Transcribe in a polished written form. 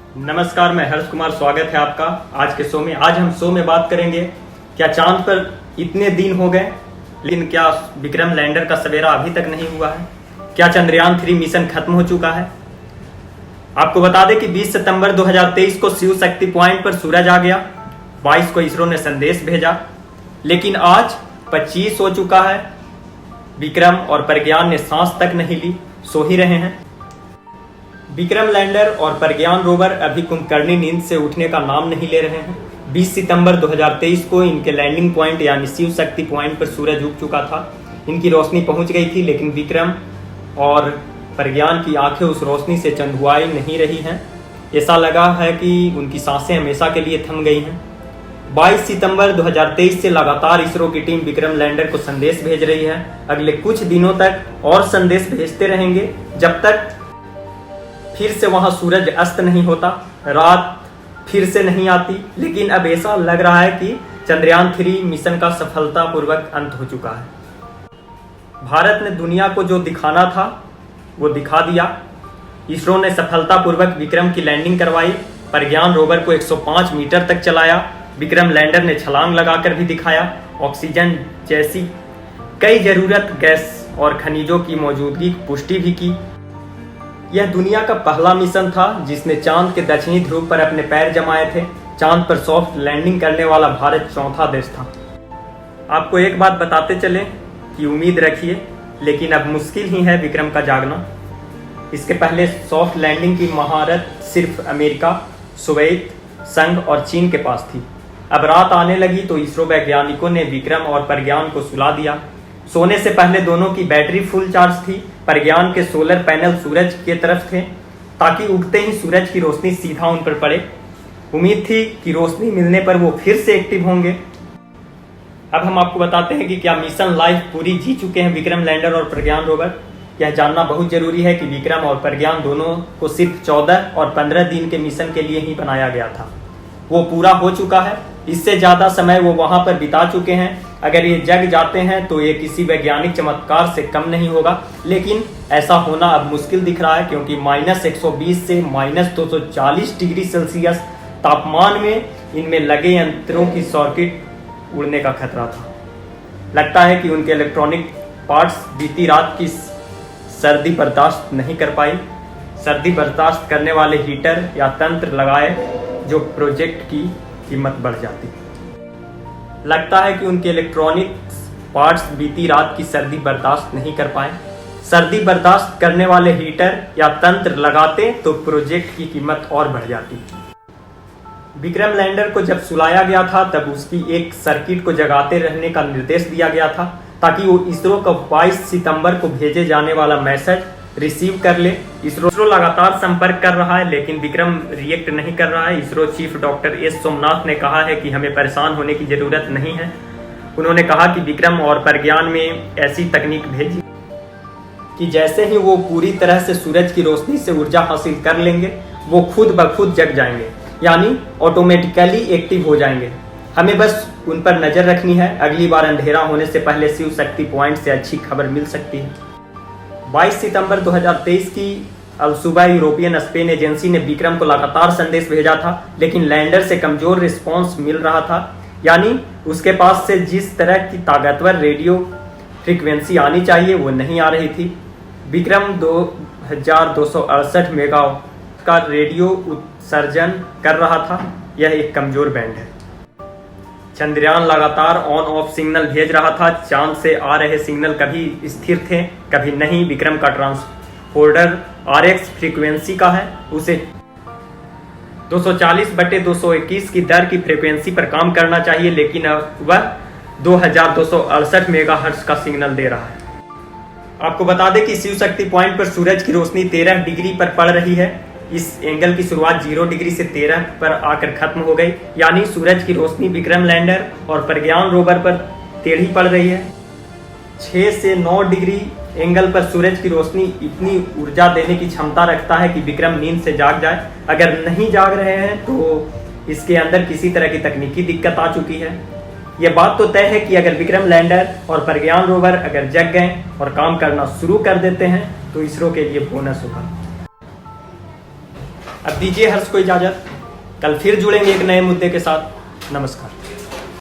नमस्कार, मैं हर्ष कुमार। स्वागत है आपका आज के शो में। आज हम शो में बात करेंगे क्या चांद पर इतने दिन हो गए लेकिन क्या विक्रम लैंडर का सवेरा अभी तक नहीं हुआ है। क्या चंद्रयान 3 मिशन खत्म हो चुका है। आपको बता दें कि 20 सितंबर 2023 को शिव शक्ति पॉइंट पर सूरज आ गया। 22 को इसरो ने संदेश भेजा, लेकिन आज 25 हो चुका है। विक्रम और प्रज्ञान ने सांस तक नहीं ली, सो ही रहे हैं। विक्रम लैंडर और प्रज्ञान रोवर अभी कुंभकर्णी नींद से उठने का नाम नहीं ले रहे हैं। 20 सितंबर 2023 को इनके लैंडिंग पॉइंट यानी शिव शक्ति पॉइंट पर सूरज उग चुका था। इनकी रोशनी पहुंच गई थी, लेकिन विक्रम और प्रज्ञान की आंखें उस रोशनी से चंदुआई नहीं रही हैं। ऐसा लगा है कि उनकी सांसें हमेशा के लिए थम गई हैं। 22 सितंबर 2023 से लगातार इसरो की टीम विक्रम लैंडर को संदेश भेज रही है। अगले कुछ दिनों तक और संदेश भेजते रहेंगे, जब तक फिर से वहां सूरज अस्त नहीं होता, रात फिर से नहीं आती। लेकिन अब ऐसा लग रहा है कि चंद्रयान 3 मिशन का सफलतापूर्वक अंत हो चुका है। भारत ने दुनिया को जो दिखाना था वो दिखा दिया। इसरो ने सफलतापूर्वक विक्रम की लैंडिंग करवाई। प्रज्ञान रोवर को 105 मीटर तक चलाया। विक्रम लैंडर ने छलांग लगाकर भी दिखाया। ऑक्सीजन जैसी कई जरूरत गैस और खनिजों की मौजूदगी की पुष्टि भी की। यह दुनिया का पहला मिशन था जिसने चांद के दक्षिणी ध्रुव पर अपने पैर जमाए थे। चांद पर सॉफ्ट लैंडिंग करने वाला भारत चौथा देश था। आपको एक बात बताते चले कि उम्मीद रखिए, लेकिन अब मुश्किल ही है विक्रम का जागना। इसके पहले सॉफ्ट लैंडिंग की महारत सिर्फ अमेरिका, सोवियत संघ और चीन के पास थी। अब रात आने लगी तो इसरो वैज्ञानिकों ने विक्रम और प्रज्ञान को सुला दिया। सोने से पहले दोनों की बैटरी फुल चार्ज थी। प्रज्ञान के सोलर पैनल सूरज के तरफ थे, ताकि उगते ही सूरज की रोशनी सीधा उन पर पड़े। उम्मीद थी कि रोशनी मिलने पर वो फिर से एक्टिव होंगे। अब हम आपको बताते हैं कि क्या मिशन लाइफ पूरी जी चुके हैं विक्रम लैंडर और प्रज्ञान रोवर। यह जानना बहुत जरूरी है कि विक्रम और प्रज्ञान दोनों को सिर्फ 14 और 15 दिन के मिशन के लिए ही बनाया गया था। वो पूरा हो चुका है। इससे ज्यादा समय वो वहां पर बिता चुके हैं। अगर ये जग जाते हैं तो ये किसी वैज्ञानिक चमत्कार से कम नहीं होगा, लेकिन ऐसा होना अब मुश्किल दिख रहा है, क्योंकि -120 से -240 डिग्री सेल्सियस तापमान में इनमें लगे यंत्रों की सर्किट उड़ने का खतरा था। लगता है कि उनके इलेक्ट्रॉनिक पार्ट्स बीती रात की सर्दी बर्दाश्त नहीं कर पाई। सर्दी बर्दाश्त करने वाले हीटर या तंत्र लगाए जो प्रोजेक्ट की कीमत बढ़ जाती। लगता है कि उनके इलेक्ट्रॉनिक पार्ट्स बीती रात की सर्दी बर्दाश्त नहीं कर पाए। सर्दी बर्दाश्त करने वाले हीटर या तंत्र लगाते तो प्रोजेक्ट की कीमत और बढ़ जाती। विक्रम लैंडर को जब सुलाया गया था तब उसकी एक सर्किट को जगाते रहने का निर्देश दिया गया था, ताकि वो इसरो का 22 सितंबर को भेजे जाने वाला मैसेज रिसीव कर ले। इसरो लगातार संपर्क कर रहा है, लेकिन विक्रम रिएक्ट नहीं कर रहा है। ISRO chief doctor S Somnath ने कहा है कि हमें परेशान होने की जरूरत नहीं है। उन्होंने कहा कि विक्रम और प्रज्ञान में ऐसी तकनीक भेजी कि जैसे ही वो पूरी तरह से सूरज की रोशनी से ऊर्जा हासिल कर लेंगे, वो खुद ब खुद जग जाएंगे, यानी ऑटोमेटिकली एक्टिव हो जाएंगे। हमें बस उन पर नजर रखनी है। अगली बार अंधेरा होने से पहले शिव शक्ति पॉइंट से अच्छी खबर मिल सकती है। 22 सितंबर 2023 की अलसुबह यूरोपियन स्पेन एजेंसी ने विक्रम को लगातार संदेश भेजा था, लेकिन लैंडर से कमजोर रिस्पांस मिल रहा था। यानी उसके पास से जिस तरह की ताकतवर रेडियो फ्रीक्वेंसी आनी चाहिए वो नहीं आ रही थी। विक्रम 2268 मेगा का रेडियो उत्सर्जन कर रहा था। यह एक कमजोर बैंड है। चंद्रयान लगातार ऑन ऑफ सिग्नल भेज रहा था। चांद से आ रहे सिग्नल कभी स्थिर थे, कभी नहीं। विक्रम का ट्रांसपोर्टर RX फ्रीक्वेंसी का है। उसे 240/221 की दर की फ्रीक्वेंसी पर काम करना चाहिए, लेकिन वह 2268 मेगाहर्ट्ज का सिग्नल दे रहा है। आपको बता दें कि शिव शक्ति पॉइंट पर सूरज की रोशनी 13 डिग्री पर पड़ रही है। इस एंगल की शुरुआत 0 डिग्री से 13 पर आकर खत्म हो गई, यानी सूरज की रोशनी विक्रम लैंडर और प्रज्ञान रोवर पर टेढ़ी पड़ रही है। 6 से 9 डिग्री एंगल पर सूरज की रोशनी इतनी ऊर्जा देने की क्षमता रखता है कि विक्रम नींद से जाग जाए। अगर नहीं जाग रहे हैं तो इसके अंदर किसी तरह की तकनीकी दिक्कत आ चुकी है। यह बात तो तय है कि अगर विक्रम लैंडर और प्रज्ञान रोवर अगर जग गए और काम करना शुरू कर देते हैं तो इसरो के लिए बोनस होगा। अब दीजिए हर्ष को इजाजत, कल फिर जुड़ेंगे एक नए मुद्दे के साथ। नमस्कार।